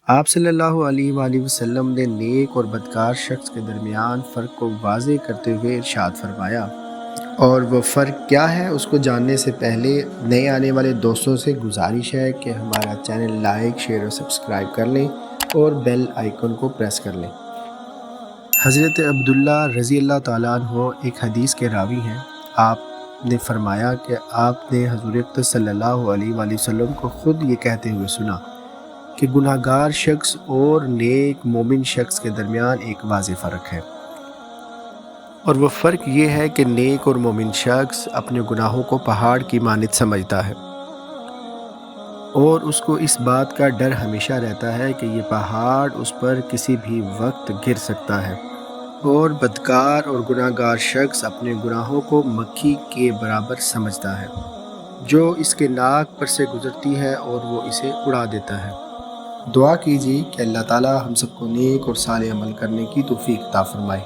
آپ صلی اللہ علیہ وآلہ وسلم نے نیک اور بدکار شخص کے درمیان فرق کو واضح کرتے ہوئے ارشاد فرمایا، اور وہ فرق کیا ہے اس کو جاننے سے پہلے نئے آنے والے دوستوں سے گزارش ہے کہ ہمارا چینل لائک، شیئر اور سبسکرائب کر لیں اور بیل آئیکن کو پریس کر لیں۔ حضرت عبداللہ رضی اللہ تعالیٰ عنہ ایک حدیث کے راوی ہیں۔ آپ نے فرمایا کہ آپ نے حضور اقدس صلی اللہ علیہ وآلہ وسلم کو خود یہ کہتے ہوئے سنا کہ گناہ گار شخص اور نیک مومن شخص کے درمیان ایک واضح فرق ہے، اور وہ فرق یہ ہے کہ نیک اور مومن شخص اپنے گناہوں کو پہاڑ کی مانند سمجھتا ہے، اور اس کو اس بات کا ڈر ہمیشہ رہتا ہے کہ یہ پہاڑ اس پر کسی بھی وقت گر سکتا ہے، اور بدکار اور گناہ گار شخص اپنے گناہوں کو مکھی کے برابر سمجھتا ہے جو اس کے ناک پر سے گزرتی ہے اور وہ اسے اڑا دیتا ہے۔ دعا کیجیے کہ اللہ تعالی ہم سب کو نیک اور صالح عمل کرنے کی توفیق عطا فرمائے۔